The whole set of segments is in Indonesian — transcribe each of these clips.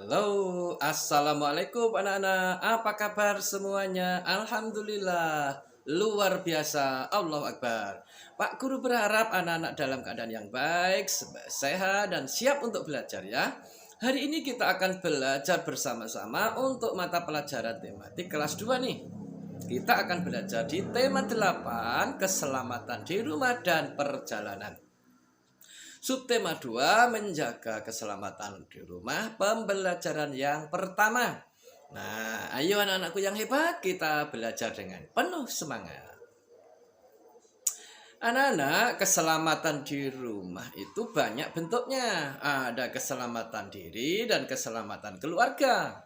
Halo, assalamualaikum anak-anak. Apa kabar semuanya? Alhamdulillah, luar biasa. Allahu Akbar. Pak Guru berharap anak-anak dalam keadaan yang baik, sehat, dan siap untuk belajar ya. Hari ini kita akan belajar bersama-sama untuk mata pelajaran tematik kelas 2 nih. Kita akan belajar di tema 8, keselamatan di rumah dan perjalanan. Subtema 2, menjaga keselamatan di rumah, pembelajaran yang pertama. Nah, ayo anak-anakku yang hebat, kita belajar dengan penuh semangat. Anak-anak, keselamatan di rumah itu banyak bentuknya. Ada keselamatan diri dan keselamatan keluarga.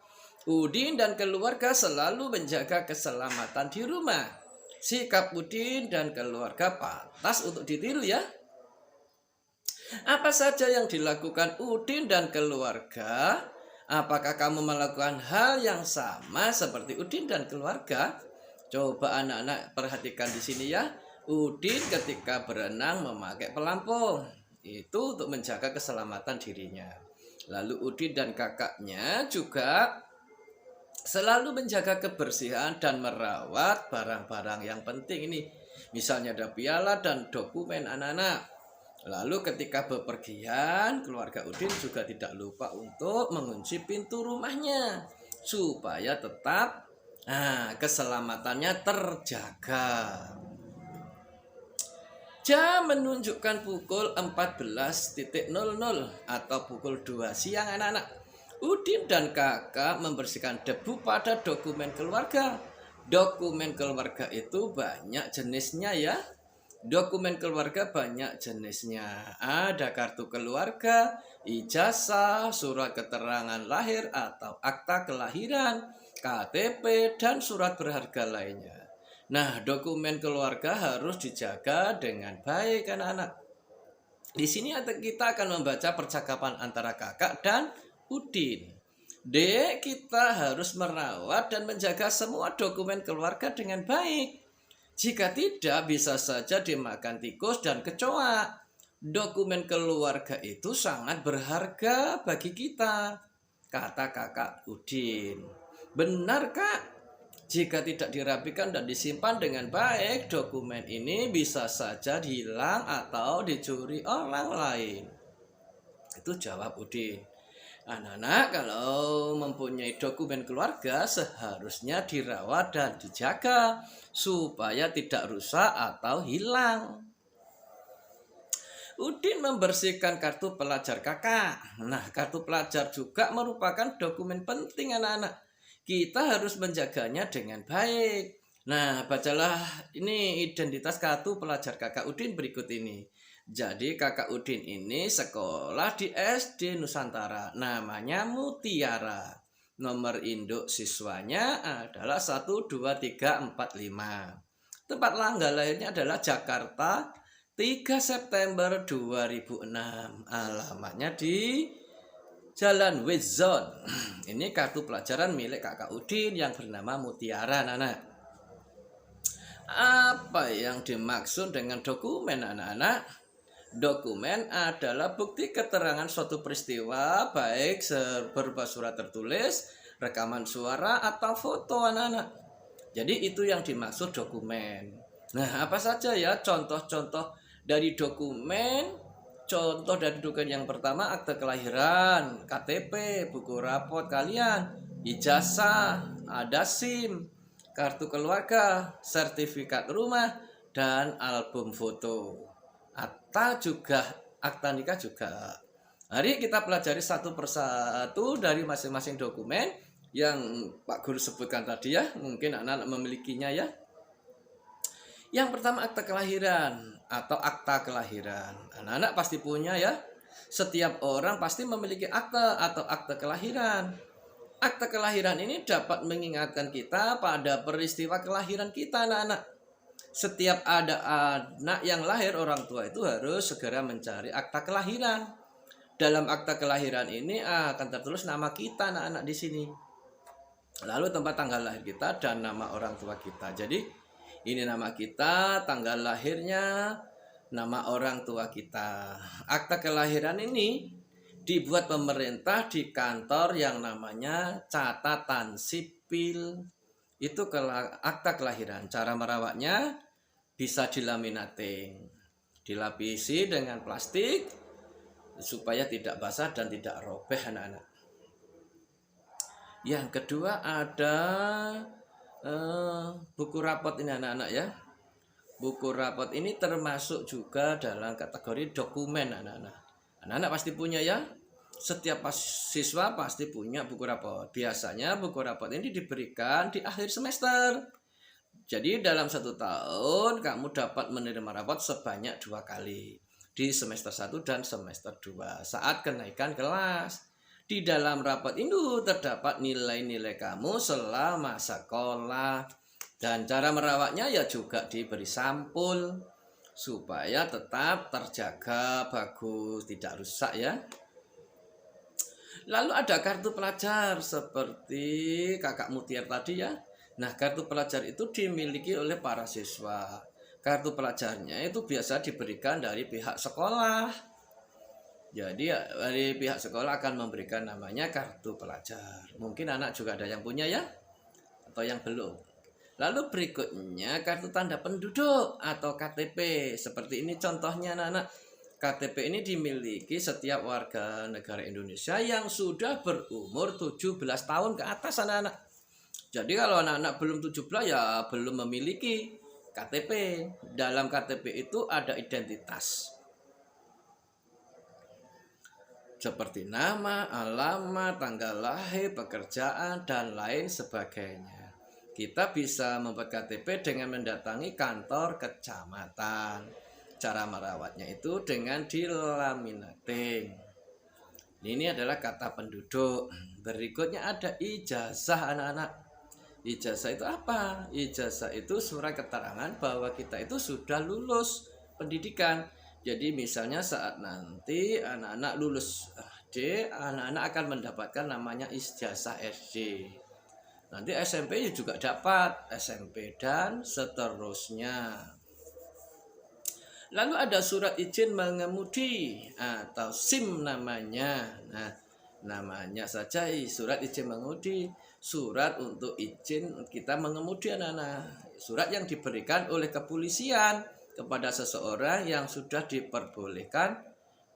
Udin dan keluarga selalu menjaga keselamatan di rumah. Sikap Udin dan keluarga pantas untuk ditiru ya. Apa saja yang dilakukan Udin dan keluarga? Apakah kamu melakukan hal yang sama seperti Udin dan keluarga? Coba anak-anak perhatikan di sini ya. Udin ketika berenang memakai pelampung. Itu untuk menjaga keselamatan dirinya. Lalu Udin dan kakaknya juga selalu menjaga kebersihan dan merawat barang-barang yang penting ini. Misalnya ada piala dan dokumen anak-anak. Lalu ketika bepergian, keluarga Udin juga tidak lupa untuk mengunci pintu rumahnya supaya tetap keselamatannya terjaga. Jam menunjukkan pukul 14.00 atau pukul 2 siang anak-anak. Udin dan kakak membersihkan debu pada dokumen keluarga. Dokumen keluarga itu banyak jenisnya ya. Dokumen keluarga banyak jenisnya. Ada kartu keluarga, ijazah, surat keterangan lahir atau akta kelahiran, KTP, dan surat berharga lainnya. Nah, dokumen keluarga harus dijaga dengan baik anak-anak. Di sini kita akan membaca percakapan antara kakak dan Udin. Dek, kita harus merawat dan menjaga semua dokumen keluarga dengan baik. Jika tidak, bisa saja dimakan tikus dan kecoa. Dokumen keluarga itu sangat berharga bagi kita, kata kakak Udin. Benar, Kak? Jika tidak dirapikan dan disimpan dengan baik, dokumen ini bisa saja hilang atau dicuri orang lain. Itu jawab Udin. Anak-anak kalau mempunyai dokumen keluarga seharusnya dirawat dan dijaga supaya tidak rusak atau hilang. Udin membersihkan kartu pelajar kakak. Nah, kartu pelajar juga merupakan dokumen penting anak-anak. Kita harus menjaganya dengan baik. Nah, bacalah ini identitas kartu pelajar kakak Udin berikut ini. Jadi kakak Udin ini sekolah di SD Nusantara, namanya Mutiara. Nomor induk siswanya adalah 12345. Tempat tanggal lahirnya adalah Jakarta 3 September 2006. Alamatnya di Jalan Wezon. Ini kartu pelajaran milik kakak Udin yang bernama Mutiara, anak-anak. Apa yang dimaksud dengan dokumen, anak-anak? Dokumen adalah bukti keterangan suatu peristiwa, baik berupa surat tertulis, rekaman suara, atau foto anak-anak. Jadi itu yang dimaksud dokumen. Nah, apa saja ya contoh-contoh dari dokumen? Contoh dari dokumen yang pertama, akte kelahiran, KTP, buku rapot kalian, ijazah, ada SIM, kartu keluarga, sertifikat rumah, dan album foto. Akta nikah juga. Hari kita pelajari satu persatu dari masing-masing dokumen yang Pak Guru sebutkan tadi ya. Mungkin anak-anak memilikinya ya. Yang pertama akta kelahiran atau akta kelahiran. Anak-anak pasti punya ya. Setiap orang pasti memiliki akta atau akta kelahiran. Akta kelahiran ini dapat mengingatkan kita pada peristiwa kelahiran kita anak-anak. Setiap ada anak yang lahir, orang tua itu harus segera mencari akta kelahiran. Dalam akta kelahiran ini akan tertulis nama kita anak-anak di sini. Lalu tempat tanggal lahir kita dan nama orang tua kita. Jadi ini nama kita, tanggal lahirnya, nama orang tua kita. Akta kelahiran ini dibuat pemerintah di kantor yang namanya catatan sipil. Itu akta kelahiran. Cara merawatnya bisa dilaminating, dilapisi dengan plastik supaya tidak basah dan tidak robek anak-anak. Yang kedua ada buku rapot ini anak-anak ya. Buku rapot ini termasuk juga dalam kategori dokumen anak-anak. Anak-anak pasti punya ya. Setiap siswa pasti punya buku rapot. Biasanya buku rapot ini diberikan di akhir semester. Jadi dalam 1 tahun kamu dapat menerima rapot sebanyak 2 kali. Di semester 1 dan semester 2 saat kenaikan kelas. Di dalam rapot itu terdapat nilai-nilai kamu selama sekolah. Dan cara merawatnya ya juga diberi sampul supaya tetap terjaga bagus, tidak rusak ya. Lalu ada kartu pelajar seperti kakak Mutiar tadi ya. Nah, kartu pelajar itu dimiliki oleh para siswa. Kartu pelajarnya itu biasa diberikan dari pihak sekolah. Jadi dari pihak sekolah akan memberikan namanya kartu pelajar. Mungkin anak juga ada yang punya ya, atau yang belum. Lalu berikutnya kartu tanda penduduk atau KTP. Seperti ini contohnya anak-anak. KTP ini dimiliki setiap warga negara Indonesia yang sudah berumur 17 tahun ke atas anak-anak. Jadi kalau anak-anak belum 17 ya belum memiliki KTP. Dalam KTP itu ada identitas. Seperti nama, alamat, tanggal lahir, pekerjaan, dan lain sebagainya. Kita bisa membuat KTP dengan mendatangi kantor kecamatan. Cara merawatnya itu dengan dilaminating. Ini adalah kata penduduk. Berikutnya ada ijazah anak-anak. Ijazah itu apa? Ijazah itu surat keterangan bahwa kita itu sudah lulus pendidikan. Jadi misalnya saat nanti anak-anak lulus SD, anak-anak akan mendapatkan namanya ijazah SD. Nanti SMP juga dapat, SMP dan seterusnya. Lalu ada surat izin mengemudi atau SIM namanya. Nah, namanya saja surat izin mengemudi. Surat untuk izin kita mengemudi anak-anak. Surat yang diberikan oleh kepolisian kepada seseorang yang sudah diperbolehkan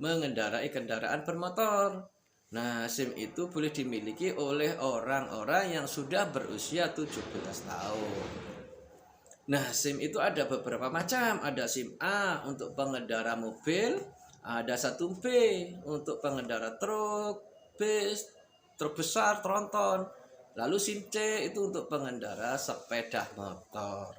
mengendarai kendaraan bermotor. Nah, SIM itu boleh dimiliki oleh orang-orang yang sudah berusia 17 tahun. Nah, SIM itu ada beberapa macam. Ada SIM A untuk pengendara mobil, ada 1B untuk pengendara truk, bis, truk besar, tronton. Lalu SIM C itu untuk pengendara sepeda motor.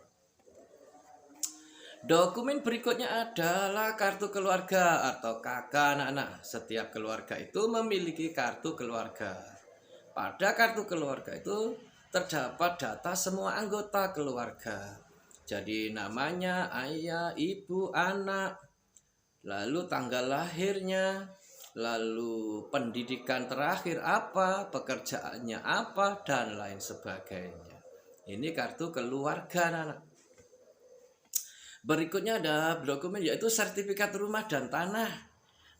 Dokumen berikutnya adalah kartu keluarga atau KK anak-anak. Setiap keluarga itu memiliki kartu keluarga. Pada kartu keluarga itu terdapat data semua anggota keluarga. Jadi namanya, ayah, ibu, anak, lalu tanggal lahirnya, lalu pendidikan terakhir apa, pekerjaannya apa, dan lain sebagainya. Ini kartu keluarga anak-anak. Berikutnya ada dokumen yaitu sertifikat rumah dan tanah.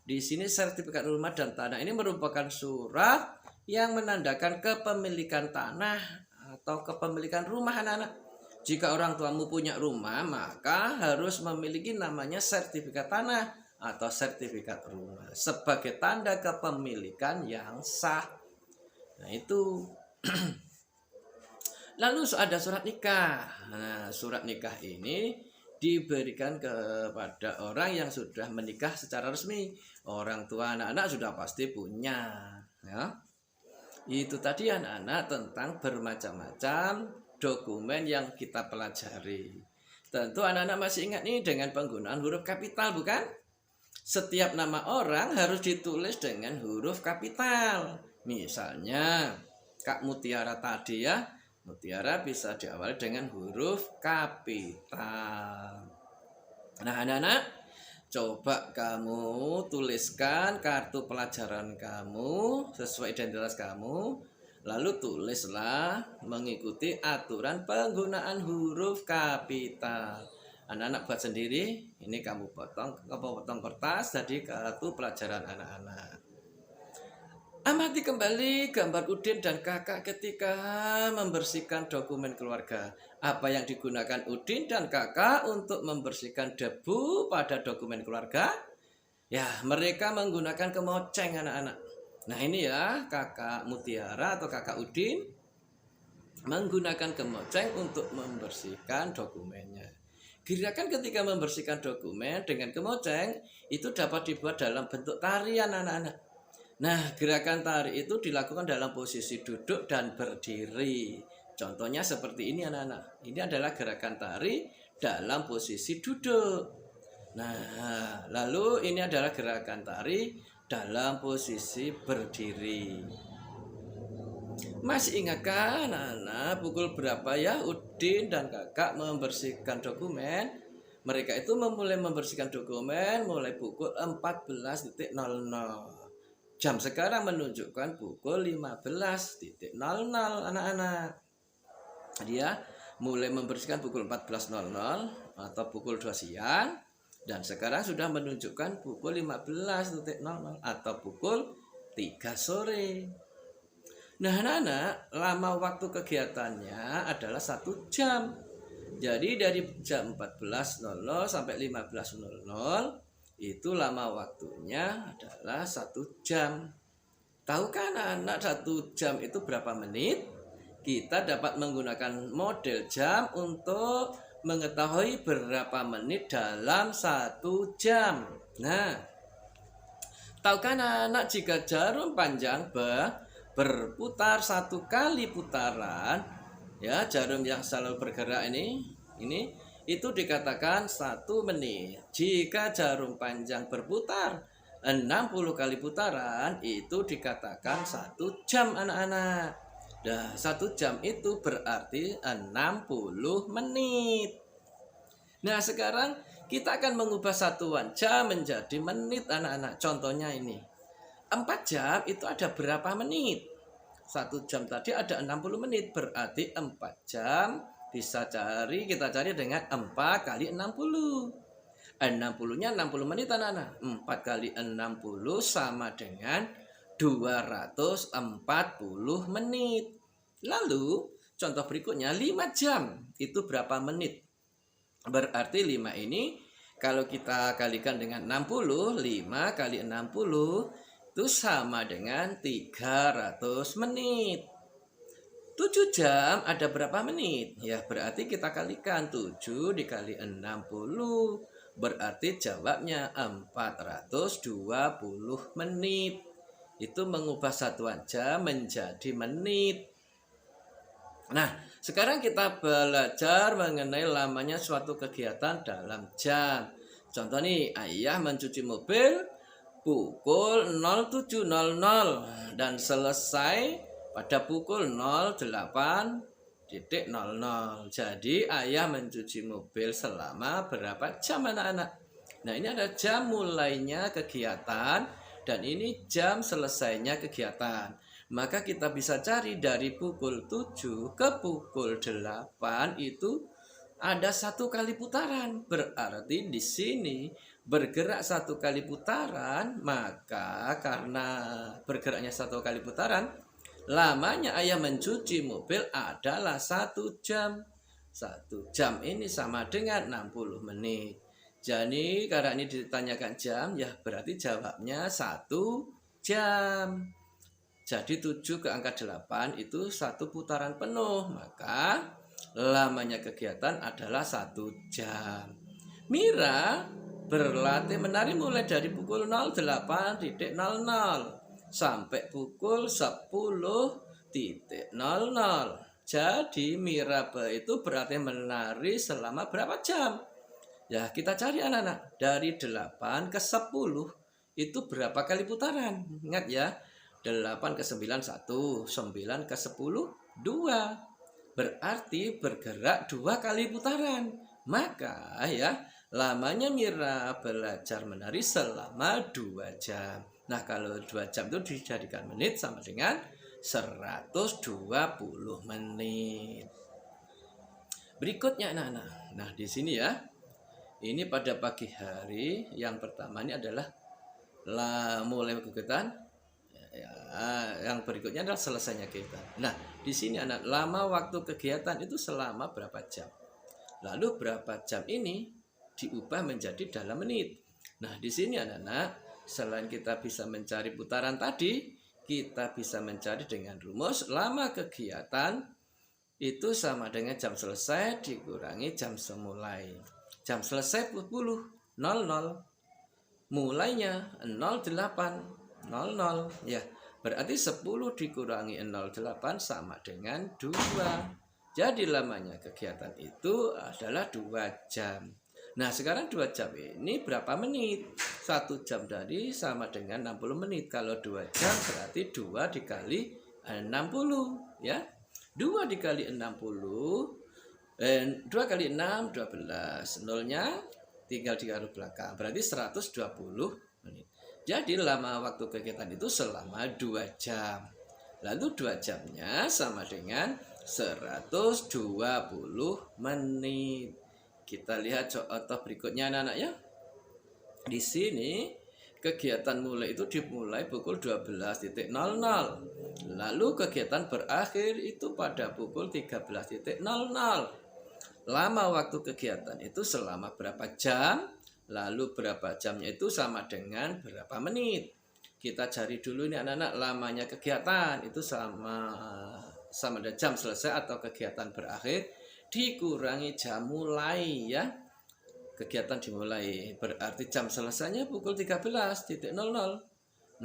Di sini sertifikat rumah dan tanah ini merupakan surat yang menandakan kepemilikan tanah atau kepemilikan rumah anak-anak. Jika orang tuamu punya rumah, maka harus memiliki namanya sertifikat tanah atau sertifikat rumah sebagai tanda kepemilikan yang sah. Nah, itu. Lalu ada surat nikah. Nah, surat nikah ini diberikan kepada orang yang sudah menikah secara resmi. Orang tua anak-anak sudah pasti punya ya. Itu tadi anak-anak tentang bermacam-macam dokumen yang kita pelajari. Tentu anak-anak masih ingat nih dengan penggunaan huruf kapital bukan? Setiap nama orang harus ditulis dengan huruf kapital. Misalnya Kak Mutiara tadi ya, Mutiara bisa diawali dengan huruf kapital. Nah anak-anak, coba kamu tuliskan kartu pelajaran kamu sesuai identitas kamu. Lalu tulislah mengikuti aturan penggunaan huruf kapital. Anak-anak buat sendiri. Ini kamu potong kertas jadi kartu pelajaran anak-anak. Amati kembali gambar Udin dan kakak ketika membersihkan dokumen keluarga. Apa yang digunakan Udin dan kakak untuk membersihkan debu pada dokumen keluarga? Ya, mereka menggunakan kemoceng anak-anak. Nah ini ya, kakak Mutiara atau kakak Udin menggunakan kemoceng untuk membersihkan dokumennya. Gerakan ketika membersihkan dokumen dengan kemoceng itu dapat dibuat dalam bentuk tarian anak-anak. Nah, gerakan tari itu dilakukan dalam posisi duduk dan berdiri. Contohnya seperti ini anak-anak. Ini adalah gerakan tari dalam posisi duduk. Nah, lalu ini adalah gerakan tari dalam posisi berdiri. Masih ingatkah anak-anak pukul berapa ya Udin dan kakak membersihkan dokumen? Mereka itu memulai membersihkan dokumen mulai pukul 14.00. Jam sekarang menunjukkan pukul 15.00 anak-anak. Dia mulai membersihkan pukul 14.00 atau pukul 2 siang. Dan sekarang sudah menunjukkan pukul 15.00 atau pukul 3 sore. Nah anak-anak, lama waktu kegiatannya adalah 1 jam. Jadi dari jam 14.00 sampai 15.00 itu lama waktunya adalah 1 jam. Tahukah anak-anak 1 jam itu berapa menit? Kita dapat menggunakan model jam untuk mengetahui berapa menit dalam 1 jam. Nah, tahukah anak-anak jika jarum panjang berputar 1 kali putaran, ya jarum yang selalu bergerak ini itu dikatakan 1 menit. Jika jarum panjang berputar 60 kali putaran itu dikatakan 1 jam anak-anak. Nah, 1 jam itu berarti 60 menit. Nah, sekarang kita akan mengubah satuan jam menjadi menit anak-anak. Contohnya ini. 4 jam itu ada berapa menit? 1 jam tadi ada 60 menit. Berarti 4 jam kita cari dengan 4 kali 60. 60-nya 60 menit anak-anak. 4 kali 60 sama dengan 240 menit. Lalu contoh berikutnya 5 jam itu berapa menit? Berarti 5 ini kalau kita kalikan dengan 60, 5 kali 60 itu sama dengan 300 menit. 7 jam ada berapa menit? Ya berarti kita kalikan 7 dikali 60. Berarti jawabnya 420 menit. Itu mengubah satuan jam menjadi menit. Nah, sekarang kita belajar mengenai lamanya suatu kegiatan dalam jam. Contoh nih, ayah mencuci mobil pukul 07.00 dan selesai pada pukul 08.00. Jadi ayah mencuci mobil selama berapa jam anak-anak? Nah ini ada jam mulainya kegiatan dan ini jam selesainya kegiatan. Maka kita bisa cari dari pukul 7 ke pukul 8 itu ada 1 kali putaran. Berarti di sini bergerak 1 kali putaran, maka karena bergeraknya 1 kali putaran, lamanya ayah mencuci mobil adalah 1 jam. 1 jam ini sama dengan 60 menit. Jadi karena ini ditanyakan jam, ya berarti jawabnya 1 jam. Jadi 7 ke angka 8 itu 1 putaran penuh. Maka lamanya kegiatan adalah 1 jam. Mira berlatih menari mulai dari pukul 08.00 sampai pukul 10.00. Jadi Mira itu berlatih menari selama berapa jam? Ya kita cari anak-anak. Dari 8 ke 10 itu berapa kali putaran? Ingat ya. 8 ke 9 1, 9 ke 10 2. Berarti bergerak 2 kali putaran. Maka ya lamanya Mira belajar menari selama 2 jam. Nah kalau 2 jam itu dijadikan menit sama dengan 120 menit. Berikutnya anak-anak. Nah di sini ya. Ini pada pagi hari yang pertama ini adalah mulai kegiatan Ya, yang berikutnya adalah selesainya kegiatan. Nah, di sini anak lama waktu kegiatan itu selama berapa jam. Lalu berapa jam ini diubah menjadi dalam menit. Nah, di sini anak-anak, selain kita bisa mencari putaran tadi, kita bisa mencari dengan rumus lama kegiatan itu sama dengan jam selesai dikurangi jam semulai. Jam selesai 10.00, mulainya 08.00 ya. Berarti 10 dikurangi 08 sama dengan 2. Jadi lamanya kegiatan itu adalah 2 jam. Nah, sekarang 2 jam ini berapa menit? 1 jam tadi sama dengan 60 menit. Kalau 2 jam berarti 2 dikali 60 ya. 2 dikali 60 2 kali 6 12. Nolnya tinggal ditaruh belakang. Berarti 120 menit. Jadi lama waktu kegiatan itu selama 2 jam. Lalu 2 jamnya sama dengan 120 menit. Kita lihat contoh berikutnya anak-anak ya. Di sini kegiatan mulai itu dimulai pukul 12.00. Lalu kegiatan berakhir itu pada pukul 13.00. Lama waktu kegiatan itu selama berapa jam? Lalu berapa jamnya itu sama dengan berapa menit? Kita cari dulu nih anak-anak, lamanya kegiatan itu sama dengan jam selesai atau kegiatan berakhir dikurangi jam mulai ya. Kegiatan dimulai berarti jam selesainya pukul 13.00.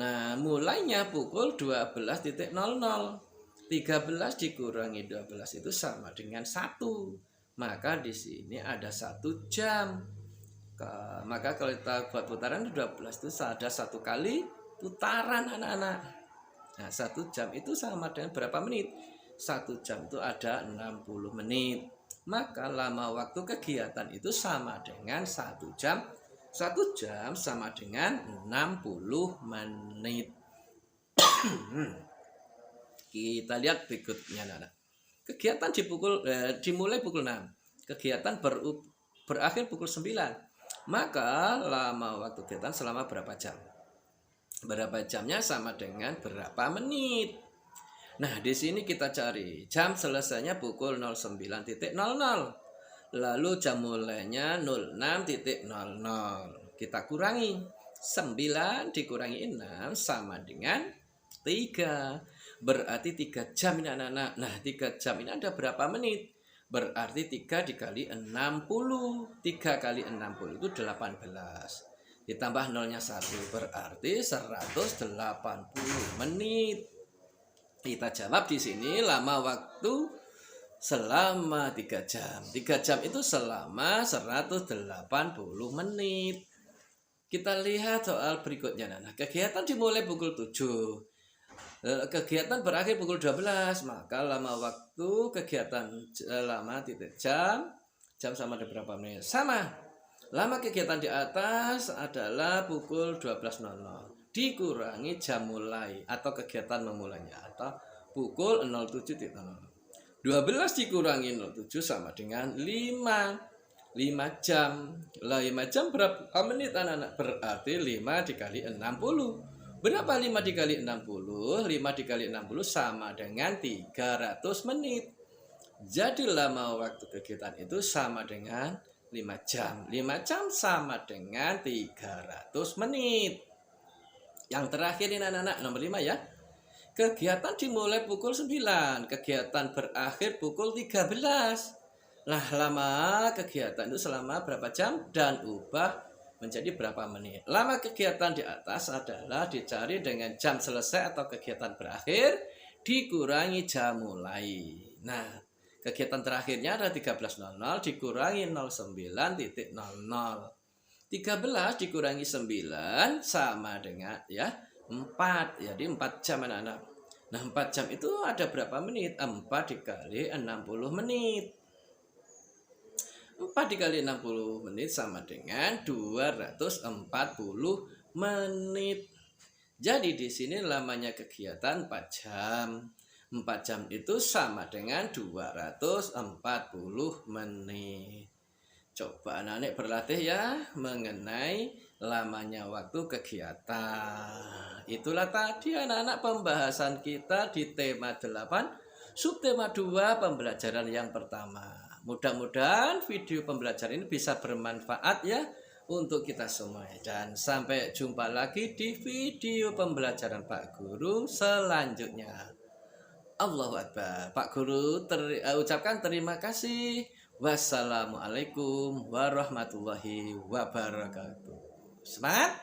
Nah, mulainya pukul 12.00. 13 dikurangi 12 itu sama dengan 1. Maka di sini ada 1 jam. Maka kalau kita buat putaran 12 itu ada 1 kali putaran anak-anak. Nah, 1 jam itu sama dengan berapa menit? 1 jam itu ada 60 menit. Maka lama waktu kegiatan itu sama dengan 1 jam. 1 jam sama dengan 60 menit. Kita lihat berikutnya anak-anak. Kegiatan dimulai pukul 6. Kegiatan berakhir pukul 9. Maka lama waktu kegiatan selama berapa jam? Berapa jamnya sama dengan berapa menit? Nah, di sini kita cari jam selesainya pukul 09.00. Lalu jam mulainya 06.00. Kita kurangi 9 dikurangi 6 sama dengan 3. Berarti 3 jam ini anak-anak. Nah, 3 jam ini ada berapa menit? Berarti 3 dikali 60. 3 kali 60 itu 18. Ditambah nolnya 1. Berarti 180 menit. Kita jawab di sini lama waktu selama 3 jam. 3 jam itu selama 180 menit. Kita lihat soal berikutnya. Nah, kegiatan dimulai pukul 7. Kegiatan berakhir pukul 12. Maka lama waktu kegiatan lama titik jam sama ada berapa menit? Sama. Lama kegiatan di atas adalah pukul 12.00 dikurangi jam mulai atau kegiatan memulainya atau pukul 07.00. 12 dikurangi 07 sama dengan 5 jam. Lah 5 jam berapa menit anak-anak? Berarti 5 dikali 60. Berapa 5 dikali 60? 5 dikali 60 sama dengan 300 menit. Jadi lama waktu kegiatan itu sama dengan 5 jam. 5 jam sama dengan 300 menit. Yang terakhir ini anak-anak nomor 5 ya. Kegiatan dimulai pukul 9. Kegiatan berakhir pukul 13. Nah, lama kegiatan itu selama berapa jam dan ubah menjadi berapa menit. Lama kegiatan di atas adalah dicari dengan jam selesai atau kegiatan berakhir dikurangi jam mulai. Nah, kegiatan terakhirnya ada 13.00 dikurangi 09.00. 13 dikurangi 9 sama dengan ya 4. Jadi 4 jam anak-anak. Nah, 4 jam itu ada berapa menit? 4 dikali 60 menit. 4 dikali 60 menit sama dengan 240 menit. Jadi di sini lamanya kegiatan 4 jam. 4 jam itu sama dengan 240 menit. Coba anak-anak berlatih ya mengenai lamanya waktu kegiatan. Itulah tadi anak-anak pembahasan kita di tema 8, subtema 2 pembelajaran yang pertama. Mudah-mudahan video pembelajaran ini bisa bermanfaat ya untuk kita semua. Dan sampai jumpa lagi di video pembelajaran Pak Guru selanjutnya. Allahu Akbar. Pak Guru ucapkan terima kasih. Wassalamualaikum warahmatullahi wabarakatuh. Semangat!